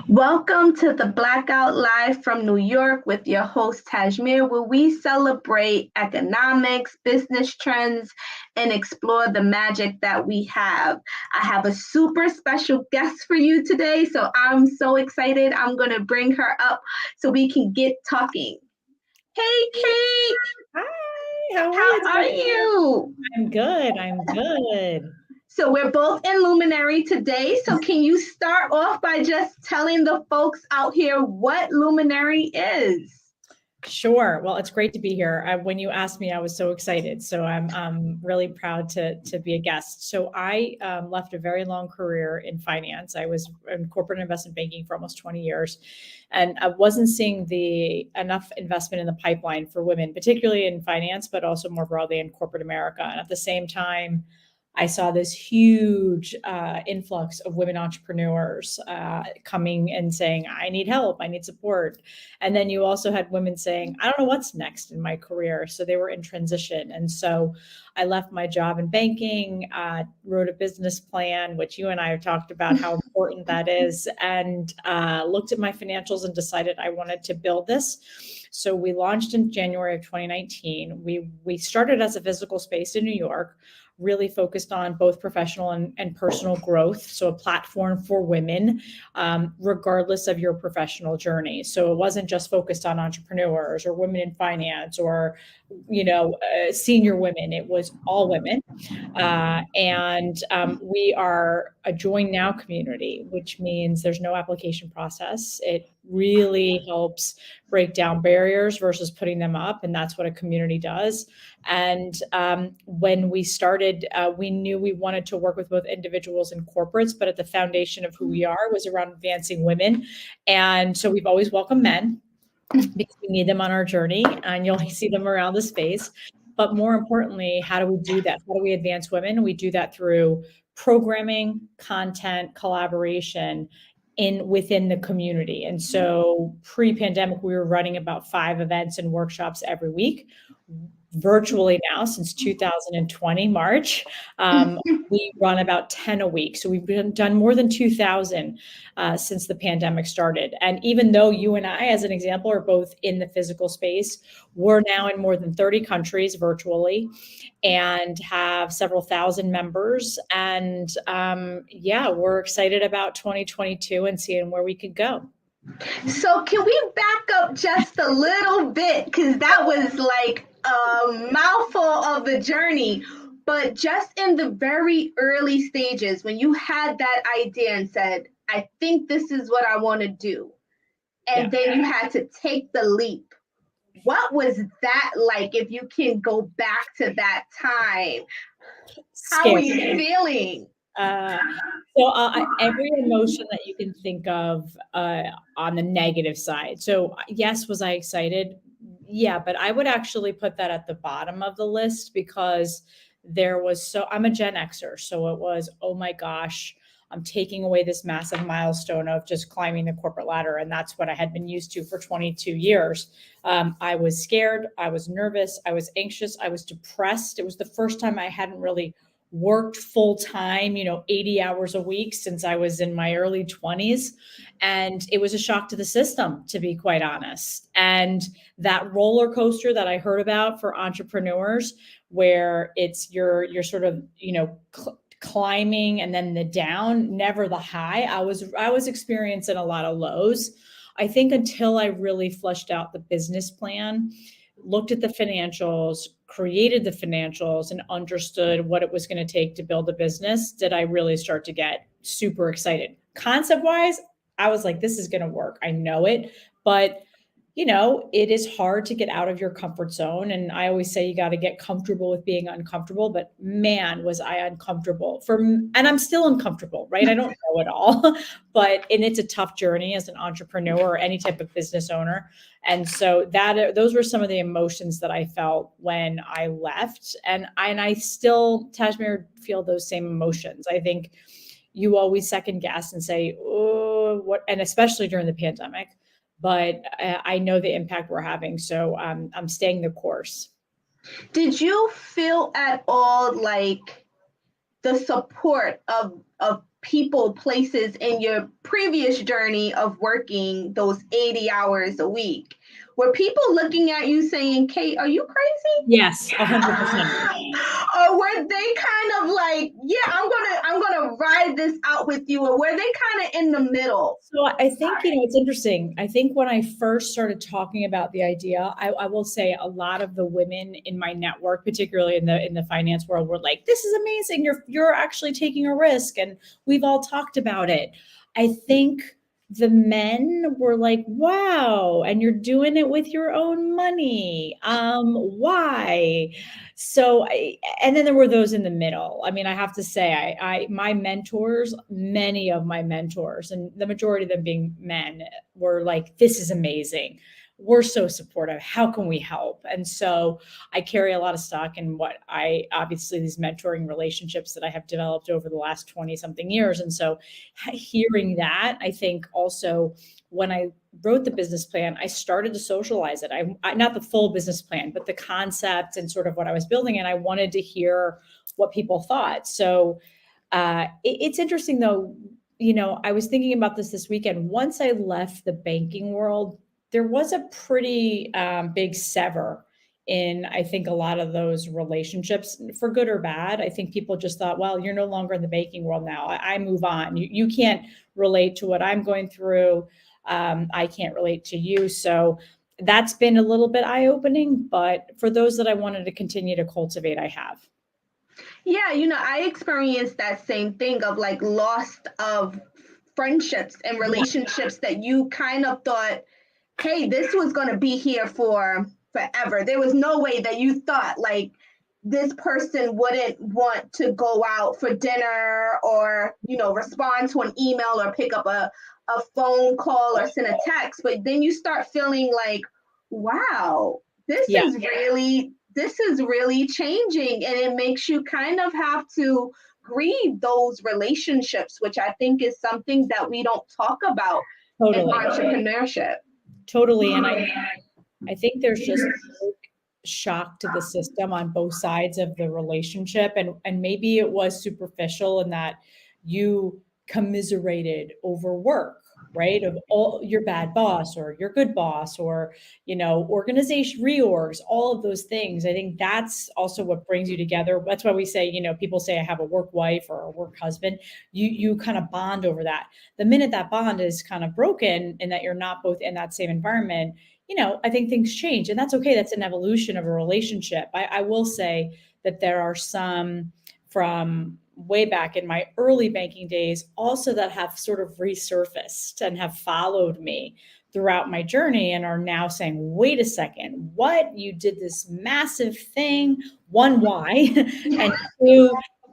Welcome to the Blackout Live from New York with your host Tasemere, where we celebrate economics, business trends, and explore the magic that we have. I have a super special guest for you today, so I'm so excited. I'm going to bring her up so we can get talking. Hey, Kate, Hi, how are you how are today? you? I'm good. I'm good. So we're both in Luminary today. So can you start off by just telling the folks out here what Luminary is? Sure. Well, it's great to be here. When you asked me, I was so excited. So I'm really proud to be a guest. So I left a very long career in finance. I was in corporate investment banking for almost 20 years, and I wasn't seeing the enough investment in the pipeline for women, particularly in finance, but also more broadly in corporate America. And at the same time, I saw this huge influx of women entrepreneurs coming and saying, I need help, I need support. And then you also had women saying, I don't know what's next in my career. So they were in transition. And so I left my job in banking, wrote a business plan, which you and I have talked about how important that is, and looked at my financials and decided I wanted to build this. So we launched in January of 2019. We started as a physical space in New York, really focused on both professional and personal growth. So a platform for women, regardless of your professional journey. So it wasn't just focused on entrepreneurs or women in finance or, senior women. It was all women. And we are a Join Now community, which means there's no application process. It really helps break down barriers versus putting them up. And that's what a community does. And when we started, we knew we wanted to work with both individuals and corporates, but at the foundation of who we are was around advancing women. And so we've always welcomed men because we need them on our journey, and you'll see them around the space. But more importantly, how do we do that? How do we advance women? We do that through programming, content, collaboration within the community. And so pre-pandemic, we were running about 5 events and workshops every week. Virtually now since 2020 March, we run about 10 a week. So we've done more than 2,000 since the pandemic started. And even though you and I, as an example, are both in the physical space, we're now in more than 30 countries virtually and have several thousand members. And we're excited about 2022 and seeing where we could go. So can we back up just a little bit? Because that was like a mouthful of the journey. But just in the very early stages, when you had that idea and said, I think this is what I want to do, and then you had to take the leap. What was that like? If you can go back to that time, how were you feeling? Every emotion that you can think of on the negative side. So yes, was I excited? Yeah, but I would actually put that at the bottom of the list because I'm a Gen Xer. So it was, oh my gosh, I'm taking away this massive milestone of just climbing the corporate ladder. And that's what I had been used to for 22 years. I was scared. I was nervous. I was anxious. I was depressed. It was the first time I hadn't really worked full time, 80 hours a week since I was in my early 20s. And it was a shock to the system, to be quite honest. And that roller coaster that I heard about for entrepreneurs, where it's you're sort of, climbing and then the down, never the high. I was experiencing a lot of lows. I think until I really fleshed out the business plan, looked at the financials, created the financials, and understood what it was going to take to build a business, did I really start to get super excited. Concept wise, I was like, this is going to work. I know it. But it is hard to get out of your comfort zone. And I always say you got to get comfortable with being uncomfortable. But man, was I uncomfortable and I'm still uncomfortable, right? I don't know it all, and it's a tough journey as an entrepreneur or any type of business owner. And so those were some of the emotions that I felt when I left. And I still, Tasemere, feel those same emotions. I think you always second guess and say, oh, what, and especially during the pandemic. But I know the impact we're having. So I'm staying the course. Did you feel at all like the support of people, places in your previous journey of working those 80 hours a week? Were people looking at you saying, Cate, are you crazy? Yes, 100%. Or were they kind of like, yeah, I'm gonna ride this out with you? Or were they kind of in the middle? So I think, it's interesting. I think when I first started talking about the idea, I will say a lot of the women in my network, particularly in the finance world, were like, this is amazing. You're actually taking a risk. And we've all talked about it. I think the men were like, wow, and you're doing it with your own money. Why? And then there were those in the middle. I mean, I have to say, my mentors, many of my mentors, and the majority of them being men, were like, this is amazing. We're so supportive. How can we help? And so I carry a lot of stock in obviously these mentoring relationships that I have developed over the last 20 something years. And so hearing that, I think also when I wrote the business plan, I started to socialize it. I not the full business plan, but the concept and sort of what I was building. And I wanted to hear what people thought. So it's interesting though, I was thinking about this weekend. Once I left the banking world, there was a pretty big sever in, I think, a lot of those relationships, for good or bad. I think people just thought, well, you're no longer in the banking world now. I move on. You can't relate to what I'm going through. I can't relate to you. So that's been a little bit eye-opening, but for those that I wanted to continue to cultivate, I have. Yeah, I experienced that same thing of like loss of friendships and relationships that you kind of thought, hey, this was going to be here for forever. There was no way that you thought like this person wouldn't want to go out for dinner or, respond to an email or pick up a phone call or send a text. But then you start feeling like, wow, this is really changing. And it makes you kind of have to grieve those relationships, which I think is something that we don't talk about in entrepreneurship. Totally. And I think there's just shock to the system on both sides of the relationship. And maybe it was superficial in that you commiserated over work, right? Of all your bad boss or your good boss or, organization reorgs, all of those things. I think that's also what brings you together. That's why we say, people say I have a work wife or a work husband. You kind of bond over that. The minute that bond is kind of broken and that you're not both in that same environment, I think things change, and that's okay. That's an evolution of a relationship. I will say that there are some from way back in my early banking days also that have sort of resurfaced and have followed me throughout my journey and are now saying, wait a second, what? You did this massive thing. One, why?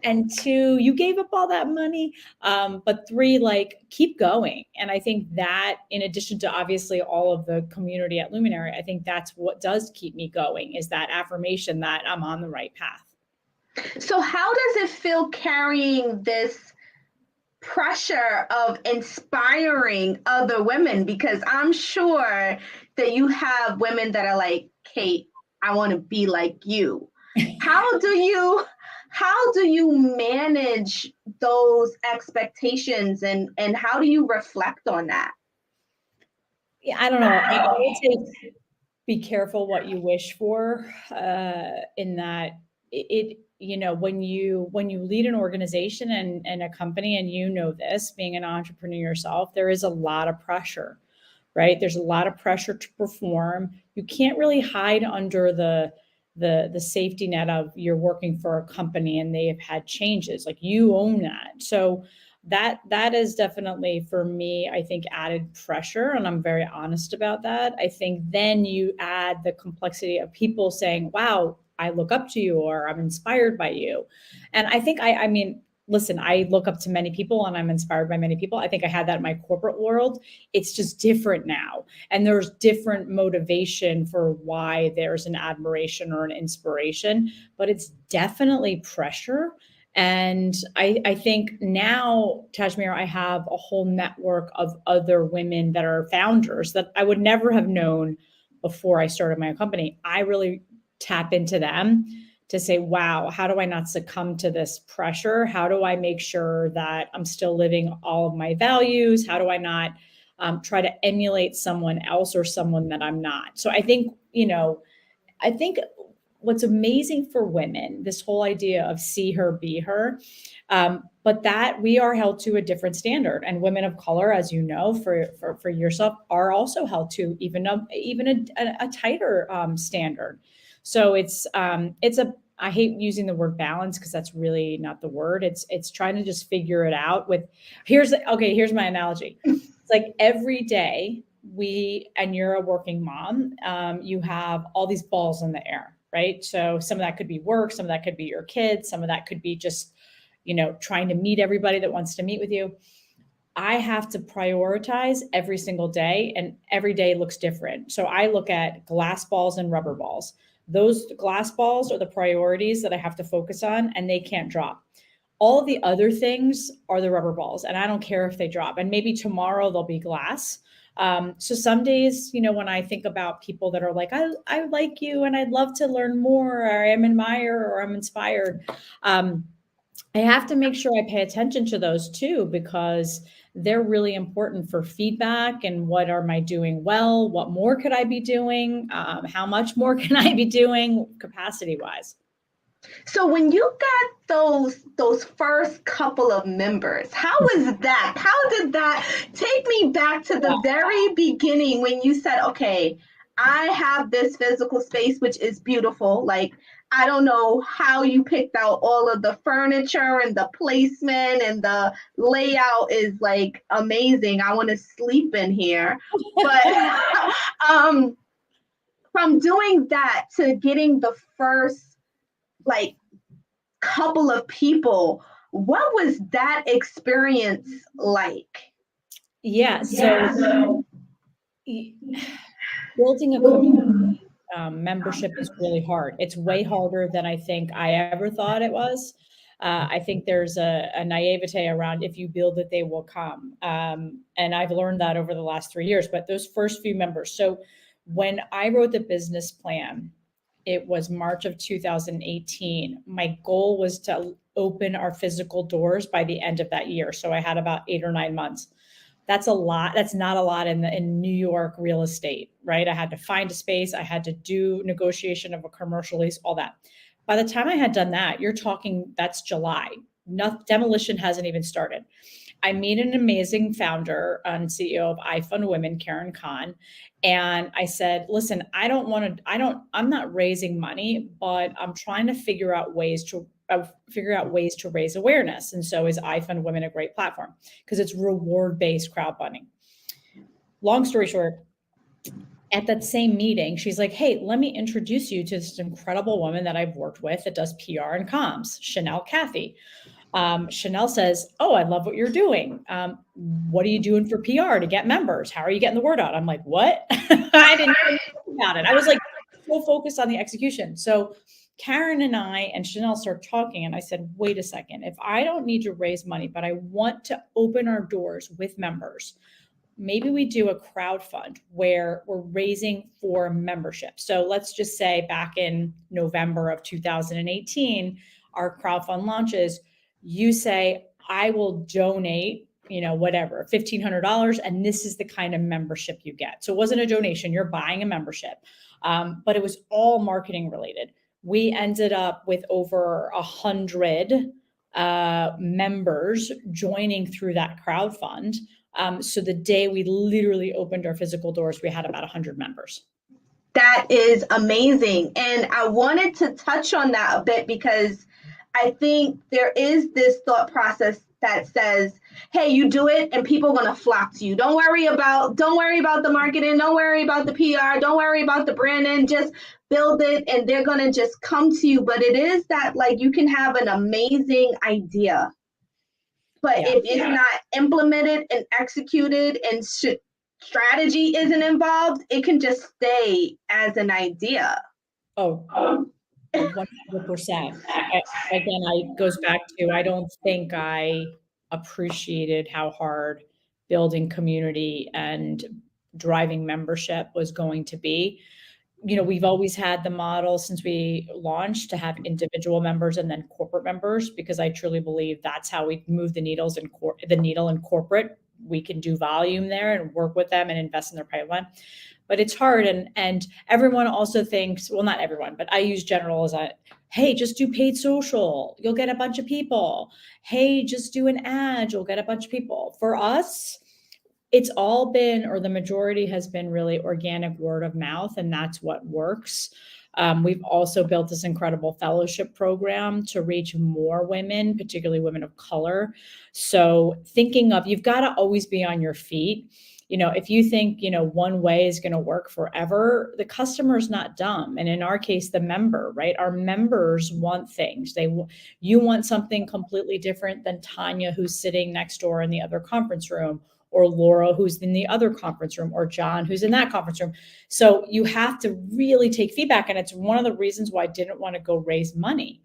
And two, you gave up all that money. But three, like, keep going. And I think that, in addition to obviously all of the community at Luminary, I think that's what does keep me going, is that affirmation that I'm on the right path. So how does it feel carrying this pressure of inspiring other women? Because I'm sure that you have women that are like, Cate, I want to be like you. How do you manage those expectations and how do you reflect on that? Yeah, I don't know. I would say be careful what you wish for, in that when you lead an organization and a company, and this, being an entrepreneur yourself, there is a lot of pressure, right? There's a lot of pressure to perform. You can't really hide under the safety net of you're working for a company and they have had changes. Like, you own that. So that is definitely, for me, I think, added pressure, and I'm very honest about that. I think then you add the complexity of people saying, wow, I look up to you, or I'm inspired by you. And I think, I mean, listen, I look up to many people and I'm inspired by many people. I think I had that in my corporate world. It's just different now. And there's different motivation for why there's an admiration or an inspiration, but it's definitely pressure. And I think now, Tasemere, I have a whole network of other women that are founders that I would never have known before I started my company. I really tap into them to say, wow, how do I not succumb to this pressure? How do I make sure that I'm still living all of my values? How do I not try to emulate someone else or someone that I'm not? So I think, I think what's amazing for women, this whole idea of see her, be her, but that we are held to a different standard, and women of color, as you know, for yourself, are also held to even a tighter standard. So it's a, I hate using the word balance because that's really not the word. It's trying to just figure it out with, here's my analogy. It's like every day and you're a working mom, you have all these balls in the air, right? So some of that could be work, some of that could be your kids, some of that could be just, trying to meet everybody that wants to meet with you. I have to prioritize every single day, and every day looks different. So I look at glass balls and rubber balls. Those glass balls are the priorities that I have to focus on, and they can't drop. All the other things are the rubber balls, and I don't care if they drop. And maybe tomorrow they'll be glass. So some days, when I think about people that are like, I like you and I'd love to learn more, or I'm admire, or I'm inspired. I have to make sure I pay attention to those too, because they're really important for feedback and what am I doing well? What more could I be doing? How much more can I be doing capacity wise? So when you got those first couple of members, how was that? How did that take me back to the very beginning when you said, okay, I have this physical space, which is beautiful. Like, I don't know how you picked out all of the furniture and the placement, and the layout is like amazing. I want to sleep in here. But from doing that to getting the first like couple of people, what was that experience like? Yeah, so building a community membership is really hard. It's way harder than I think I ever thought it was. I think there's a naivete around, if you build it, they will come. And I've learned that over the last 3 years, but those first few members. So when I wrote the business plan, it was March of 2018. My goal was to open our physical doors by the end of that year. So I had about 8 or 9 months. That's a lot. That's not a lot in New York real estate, right? I had to find a space. I had to do negotiation of a commercial lease, all that. By the time I had done that, you're talking, that's July. Demolition hasn't even started. I meet an amazing founder and CEO of iFund Women, Karen Khan. And I said, listen, I'm not raising money, but I'm trying to figure out ways to raise awareness. And so is iFund Women a great platform? Because it's reward-based crowdfunding. Long story short, at that same meeting, she's like, hey, let me introduce you to this incredible woman that I've worked with that does PR and comms, Chanel Cathy. Chanel says, oh, I love what you're doing. What are you doing for PR to get members? How are you getting the word out? I'm like, what? I didn't even think about it. I was like so focused on the execution. So Karen and I and Chanel started talking, and I said, wait a second, if I don't need to raise money, but I want to open our doors with members, maybe we do a crowd fund where we're raising for membership. So let's just say back in November of 2018, our crowd fund launches, you say, I will donate, whatever, $1,500, and this is the kind of membership you get. So it wasn't a donation, you're buying a membership, but it was all marketing related. We ended up with over 100 members joining through that crowd fund. So the day we literally opened our physical doors, we had about 100 members. That is amazing. And I wanted to touch on that a bit because I think there is this thought process that says, hey, you do it and people are going to flock to you. Don't worry about the marketing. Don't worry about the PR. Don't worry about the branding. Just build it and they're going to just come to you. But it is that like you can have an amazing idea, but if it's not implemented and executed and strategy isn't involved, it can just stay as an idea. Oh, 100%. Again, it goes back to, I don't think I appreciated how hard building community and driving membership was going to be. we've always had the model since we launched to have individual members and then corporate members, because I truly believe that's how we move the needle in corporate. We can do volume there and work with them and invest in their pipeline. But it's hard. And everyone also thinks, well, not everyone, but I use general as hey, just do paid social. You'll get a bunch of people. Hey, just do an ad. You'll get a bunch of people. For us, it's all been, or the majority has been, really organic word of mouth, and that's what works. We've also built this incredible fellowship program to reach more women, particularly women of color. So thinking of, you've got to always be on your feet. If you think, one way is going to work forever, the customer is not dumb. And in our case, the member, right? Our members want things. You want something completely different than Tanya, who's sitting next door in the other conference room, or Laura, who's in the other conference room, or John, who's in that conference room. So you have to really take feedback. And it's one of the reasons why I didn't want to go raise money,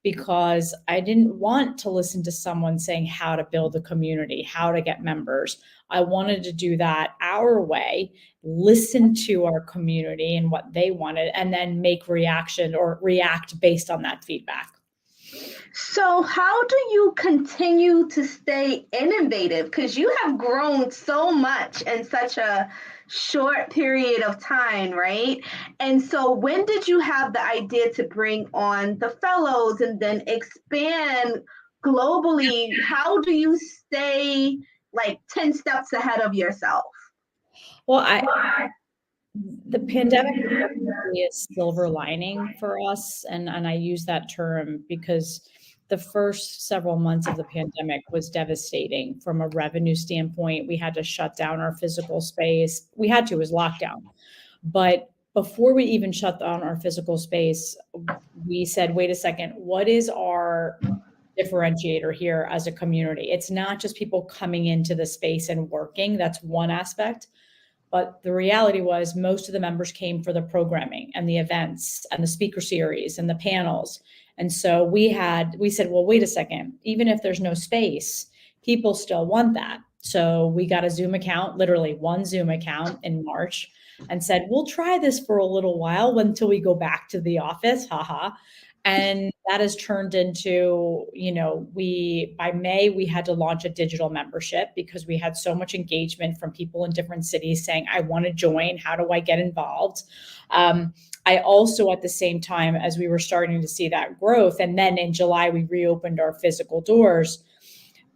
because I didn't want to listen to someone saying how to build a community, how to get members. I wanted to do that our way, listen to our community and what they wanted, and then react based on that feedback. So how do you continue to stay innovative? Because you have grown so much in such a short period of time, right? And so when did you have the idea to bring on the fellows and then expand globally? How do you stay like 10 steps ahead of yourself? Well, the pandemic is definitely a silver lining for us. And I use that term because the first several months of the pandemic was devastating from a revenue standpoint. We had to shut down our physical space. It was lockdown. But before we even shut down our physical space, we said, wait a second, what is our differentiator here as a community? It's not just people coming into the space and working. That's one aspect. But the reality was most of the members came for the programming and the events and the speaker series and the panels. And so we said, well, wait a second, even if there's no space, people still want that. So we got a Zoom account, literally one Zoom account in March, and said, we'll try this for a little while until we go back to the office. Haha. And that has turned into, by May, we had to launch a digital membership because we had so much engagement from people in different cities saying, I want to join. How do I get involved? I also, at the same time, as we were starting to see that growth, and then in July, we reopened our physical doors.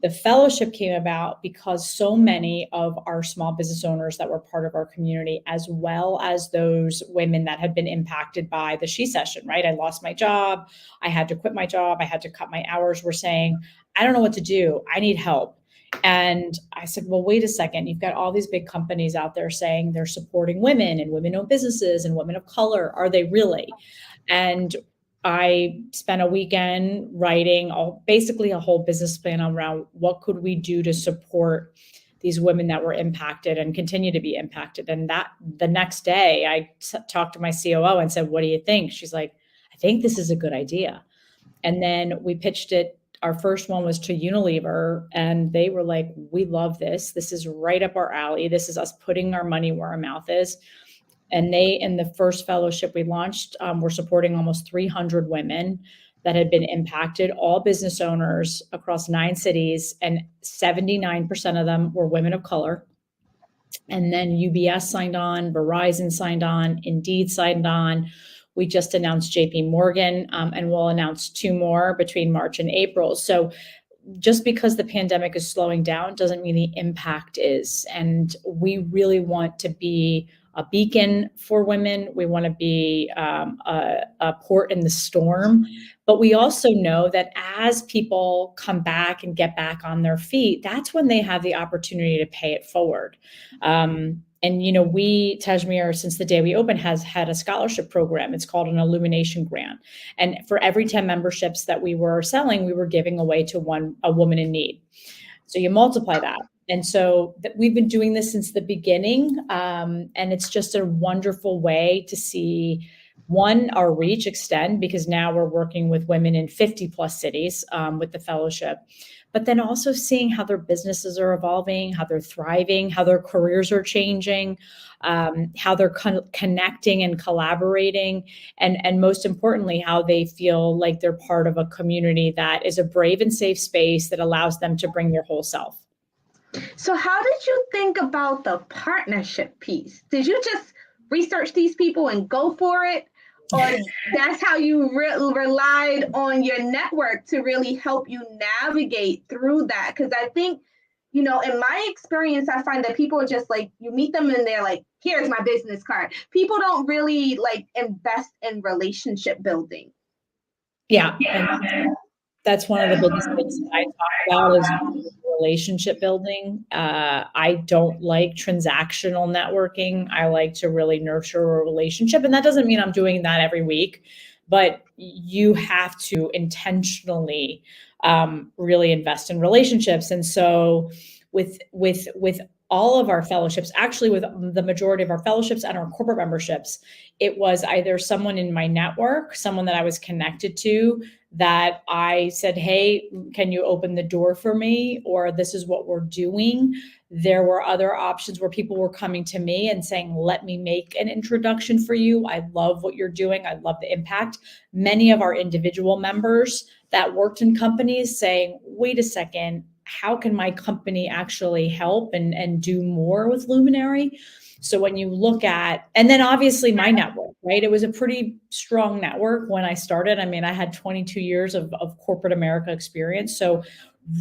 The fellowship came about because so many of our small business owners that were part of our community, as well as those women that had been impacted by the She Session, right? I lost my job. I had to quit my job. I had to cut my hours, were saying, I don't know what to do. I need help. And I said, well, wait a second. You've got all these big companies out there saying they're supporting women and women-owned businesses and women of color. Are they really? And I spent a weekend writing basically a whole business plan around what could we do to support these women that were impacted and continue to be impacted. And that the next day I talked to my COO and said, what do you think? She's like, I think this is a good idea. And then we pitched it. Our first one was to Unilever, and they were like, we love this. This is right up our alley. This is us putting our money where our mouth is. And they, in the first fellowship we launched, were supporting almost 300 women that had been impacted, all business owners across 9 cities, and 79% of them were women of color. And then UBS signed on, Verizon signed on, Indeed signed on. We just announced JP Morgan, and we'll announce 2 more between March and April. So just because the pandemic is slowing down doesn't mean the impact is. And we really want to be a beacon for women. We want to be a port in the storm. But we also know that as people come back and get back on their feet, that's when they have the opportunity to pay it forward. And, Tasemere, since the day we opened, has had a scholarship program. It's called an Illumination Grant. And for every 10 memberships that we were selling, we were giving away to a woman in need. So you multiply that. And so we've been doing this since the beginning. And it's just a wonderful way to see, one, our reach extend, because now we're working with women in 50 plus cities with the fellowship. but then also seeing how their businesses are evolving, how they're thriving, how their careers are changing, how they're connecting and collaborating, and most importantly, how they feel like they're part of a community that is a brave and safe space that allows them to bring their whole self. So how did you think about the partnership piece? Did you just research these people and go for it? Or that's how you relied on your network to really help you navigate through that? Because I think, in my experience, I find that people are just like, you meet them and they're like, here's my business card. People don't really like invest in relationship building. Yeah. And that's one of the biggest things I talk about is relationship building. I don't like transactional networking. I like to really nurture a relationship. And that doesn't mean I'm doing that every week, but you have to intentionally really invest in relationships. And so with all of our fellowships, actually with the majority of our fellowships and our corporate memberships, it was either someone in my network, someone that I was connected to, that I said, hey, can you open the door for me? Or this is what we're doing. There were other options where people were coming to me and saying, let me make an introduction for you. I love what you're doing. I love the impact. Many of our individual members that worked in companies saying, wait a second, how can my company actually help and do more with Luminary? So when you look at, and then obviously my network, right? It was a pretty strong network when I started. I mean, I had 22 years of corporate America experience. So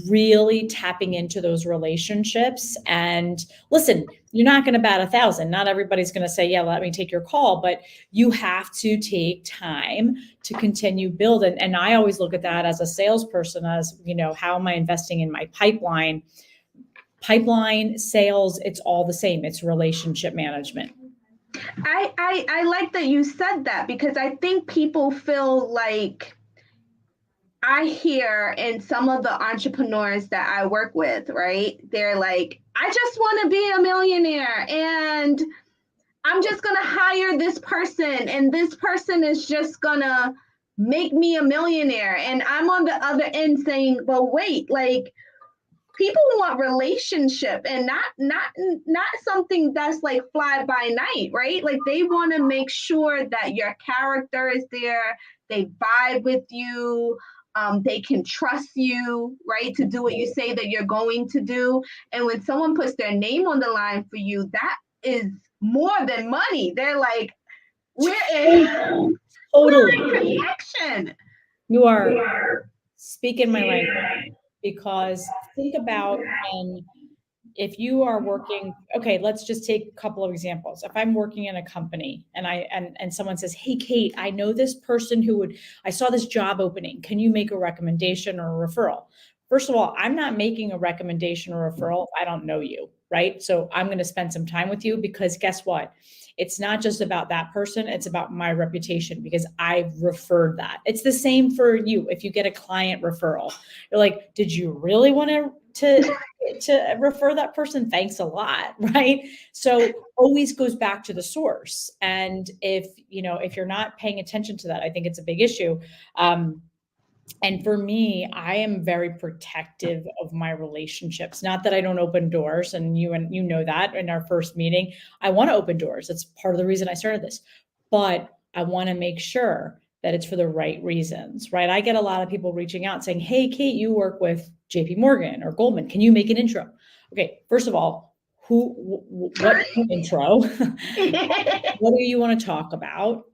really tapping into those relationships. And listen, you're not going to bat 1,000. Not everybody's going to say, yeah, let me take your call, but you have to take time to continue building. And I always look at that as a salesperson, as, how am I investing in my pipeline? Pipeline sales, it's all the same. It's relationship management. I like that you said that, because I think people feel like, I hear in some of the entrepreneurs that I work with, right? They're like, I just want to be a millionaire and I'm just going to hire this person and this person is just going to make me a millionaire. And I'm on the other end saying, well, wait, like, people want relationship and not something that's like fly by night, right? Like, they want to make sure that your character is there, they vibe with you, they can trust you, right, to do what you say that you're going to do. And when someone puts their name on the line for you, that is more than money. They're like, we're in connection. You are speaking my language, because think about if you are working, okay, let's just take a couple of examples. If I'm working in a company and someone says, hey, Cate, I know this person I saw this job opening. Can you make a recommendation or a referral? First of all, I'm not making a recommendation or referral if I don't know you, right? So I'm going to spend some time with you, because guess what? It's not just about that person. It's about my reputation, because I've referred that. It's the same for you. If you get a client referral, you're like, did you really want to refer that person? Thanks a lot, right? So always goes back to the source. And if you're not paying attention to that, I think it's a big issue. And for me, I am very protective of my relationships. Not that I don't open doors, and you know that in our first meeting, I want to open doors. That's part of the reason I started this. But I want to make sure that it's for the right reasons, right? I get a lot of people reaching out saying, hey, Cate, you work with JP Morgan or Goldman. Can you make an intro? Okay, first of all, what intro? What do you want to talk about?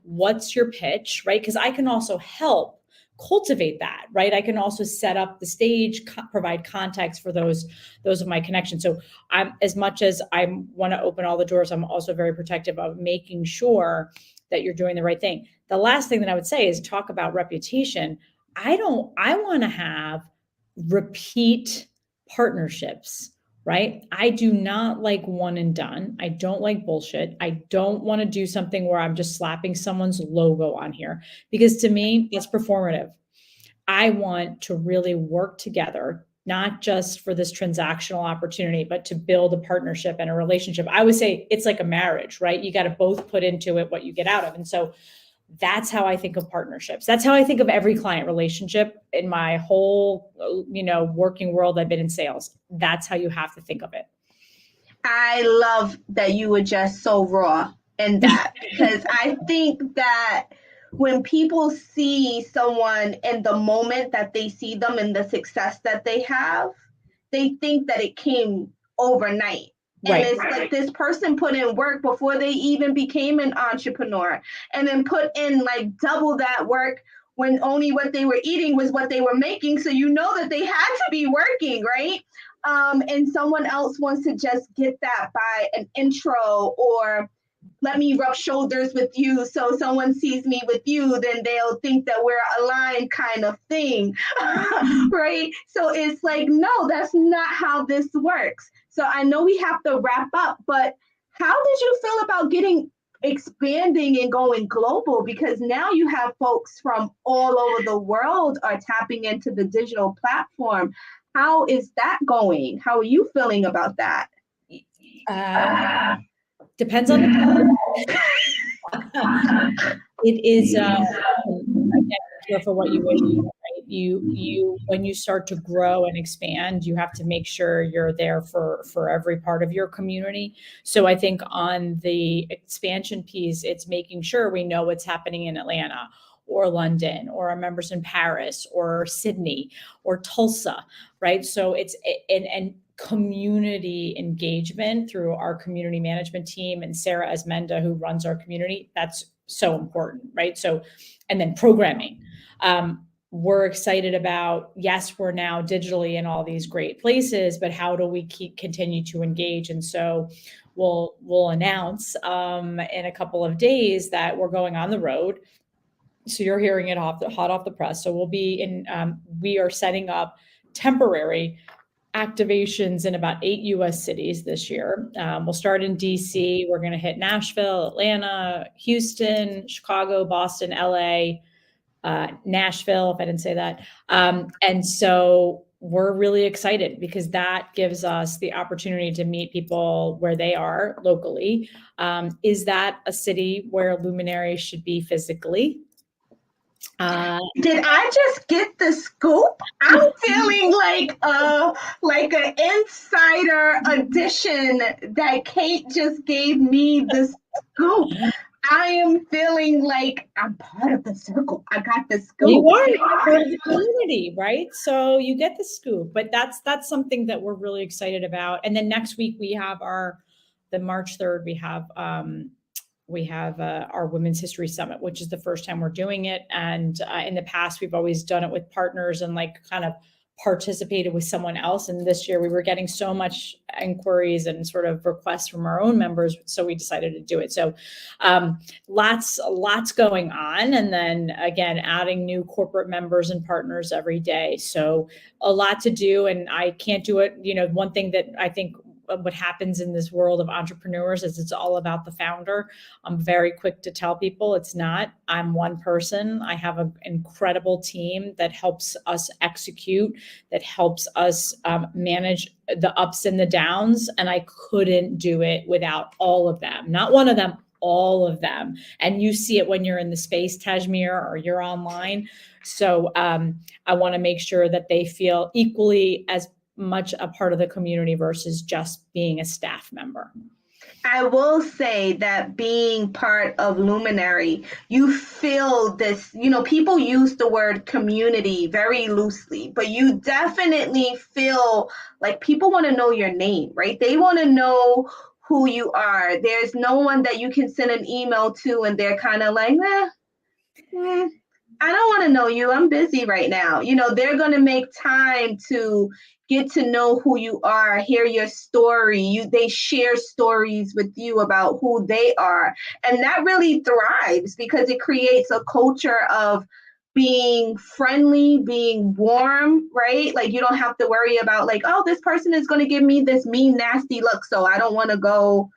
What's your pitch, right? Because I can also help cultivate that, right? I can also set up the stage, provide context for those of my connections. So I'm, as much as I want to open all the doors, I'm also very protective of making sure that you're doing the right thing. The last thing that I would say is talk about reputation. I want to have repeat partnerships, right? I do not like one and done. I don't like bullshit. I don't want to do something where I'm just slapping someone's logo on here, because to me, that's performative. I want to really work together, not just for this transactional opportunity, but to build a partnership and a relationship. I would say it's like a marriage, right? You got to both put into it what you get out of. And so That's how I think of partnerships. That's how I think of every client relationship in my whole, working world. I've been in sales. That's how you have to think of it. I love that you were just so raw in that, because I think that when people see someone in the moment that they see them and the success that they have, they think that it came overnight. And Right. it's like this person put in work before they even became an entrepreneur, and then put in like double that work when only what they were eating was what they were making. So you know that they had to be working, right? And someone else wants to just get that by an intro, or let me rub shoulders with you, so someone sees me with you, then they'll think that we're aligned, kind of thing. Right? So it's like, no, that's not how this works. So I know we have to wrap up, but how did you feel about expanding and going global? Because now you have folks from all over the world are tapping into the digital platform. How is that going? How are you feeling about that? Depends on the it is careful what you wish for, right? You when you start to grow and expand, you have to make sure you're there for every part of your community. So I think on the expansion piece, it's making sure we know what's happening in Atlanta or London, or our members in Paris or Sydney or Tulsa, right? So it's and community engagement through our community management team and Sarah Esmenda, who runs our community. That's so important, right? So, and then programming. We're excited about, yes, we're now digitally in all these great places, but how do we continue to engage? And so we'll announce in a couple of days that we're going on the road. So you're hearing it hot off the press. So we'll be in, we are setting up temporary activations in about 8 US cities this year. We'll start in DC. We're going to hit Nashville, Atlanta, Houston, Chicago, Boston, LA, Nashville, if I didn't say that. And so we're really excited because that gives us the opportunity to meet people where they are locally. Is that a city where Luminary should be physically? Did I just get the scoop? I'm feeling like an insider edition that Cate just gave me the scoop. I am feeling like I'm part of the circle. I got the scoop. You are part of the community, right? So you get the scoop, but that's something that we're really excited about. And then next week we have the March 3rd, we have our Women's History Summit, which is the first time we're doing it. And in the past, we've always done it with partners and like kind of participated with someone else. And this year we were getting so much inquiries and sort of requests from our own members. So we decided to do it. So lots going on. And then again, adding new corporate members and partners every day. So a lot to do, and I can't do it. One thing that I think what happens in this world of entrepreneurs is it's all about the founder. I'm very quick to tell people it's not. I'm one person. I have an incredible team that helps us execute, that helps us manage the ups and the downs. And I couldn't do it without all of them. Not one of them, all of them. And you see it when you're in the space, Tasemere, or you're online. So I want to make sure that they feel equally as much a part of the community versus just being a staff member. I will say that being part of Luminary, you feel this, people use the word community very loosely, but you definitely feel like people want to know your name, right? They want to know who you are. There's no one that you can send an email to and they're kind of like, I don't want to know you. I'm busy right now. They're going to make time to get to know who you are, hear your story. They share stories with you about who they are. And that really thrives because it creates a culture of being friendly, being warm, right? Like you don't have to worry about like, oh, this person is going to give me this mean, nasty look. So I don't want to go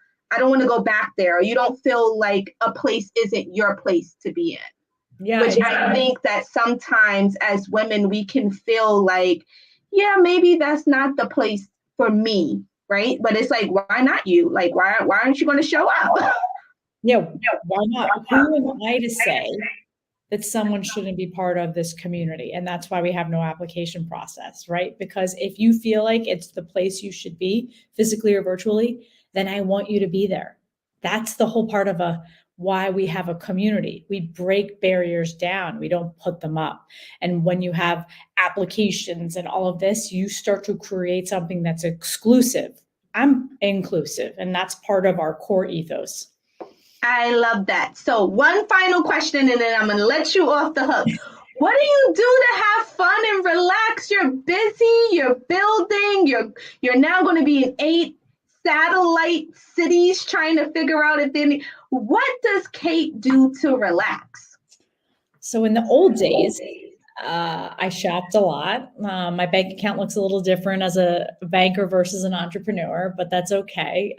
back there. Or you don't feel like a place isn't your place to be in. Yeah, which I think that sometimes as women, we can feel like, yeah, maybe that's not the place for me, right? But it's like, why not you? Like, why aren't you going to show up? why not? Who am I to say that someone shouldn't be part of this community? And that's why we have no application process, right? Because if you feel like it's the place you should be, physically or virtually, then I want you to be there. That's the whole part of why we have a community. We break barriers down, we don't put them up. And when you have applications and all of this, you start to create something that's exclusive. I'm inclusive, and that's part of our core ethos. I love that. So one final question, and then I'm going to let you off the hook. What do you do to have fun and relax? You're busy, you're building, you're now going to be in 8 satellite cities trying to figure out if they what does Cate do to relax? So in the old days, I shopped a lot. My bank account looks a little different as a banker versus an entrepreneur, but that's okay.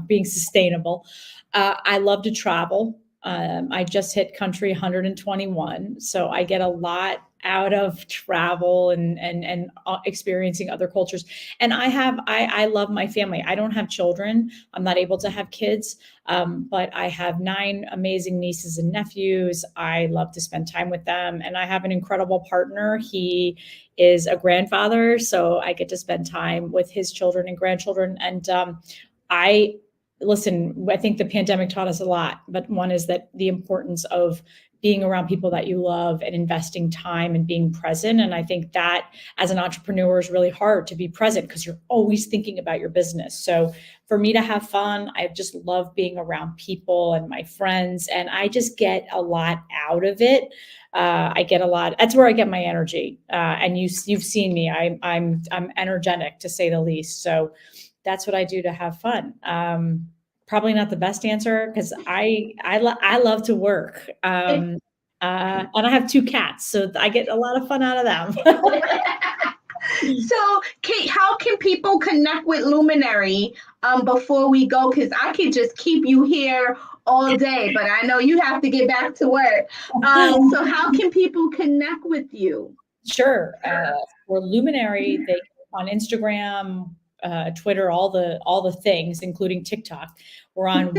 Being sustainable. I love to travel. I just hit country 121, so I get a lot out of travel and experiencing other cultures. And I love my family. I don't have children. I'm not able to have kids, but I have 9 amazing nieces and nephews. I love to spend time with them, and I have an incredible partner. He is a grandfather, so I get to spend time with his children and grandchildren. And I think the pandemic taught us a lot, but one is that the importance of being around people that you love and investing time and being present. And I think that as an entrepreneur is really hard to be present because you're always thinking about your business. So for me to have fun, I just love being around people and my friends, and I just get a lot out of it. I get a lot. That's where I get my energy. And you've seen me. I'm energetic, to say the least. So that's what I do to have fun. Probably not the best answer because I love to work. And I have 2 cats, so I get a lot of fun out of them. So, Cate, how can people connect with Luminary before we go? Because I could just keep you here all day, but I know you have to get back to work. So how can people connect with you? Sure. For Luminary, they on Instagram, Twitter, all the things, including TikTok. We're on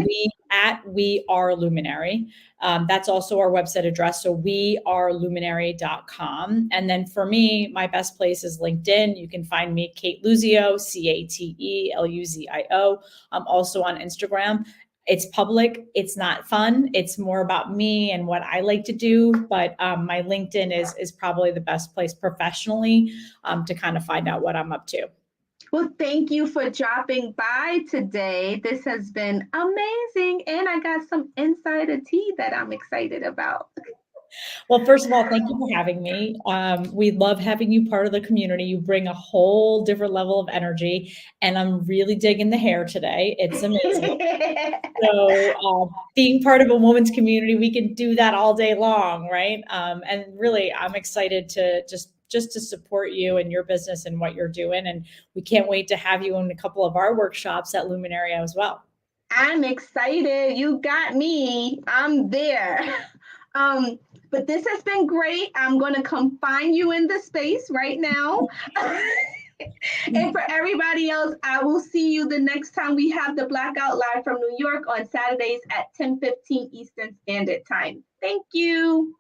We Are Luminary. That's also our website address. So weareluminary.com. And then for me, my best place is LinkedIn. You can find me, Cate Luzio, CateLuzio. I'm also on Instagram. It's public. It's not fun. It's more about me and what I like to do. But my LinkedIn is probably the best place professionally to kind of find out what I'm up to. Well, thank you for dropping by today. This has been amazing. And I got some insider tea that I'm excited about. Well, first of all, thank you for having me. We love having you part of the community. You bring a whole different level of energy, and I'm really digging the hair today. It's amazing. So being part of a woman's community, we can do that all day long, right? And really, I'm excited to just to support you and your business and what you're doing. And we can't wait to have you in a couple of our workshops at Luminary as well. I'm excited. You got me. I'm there. But this has been great. I'm going to come find you in the space right now. And for everybody else, I will see you the next time we have the Blackout Live from New York on Saturdays at 10:15 Eastern Standard Time. Thank you.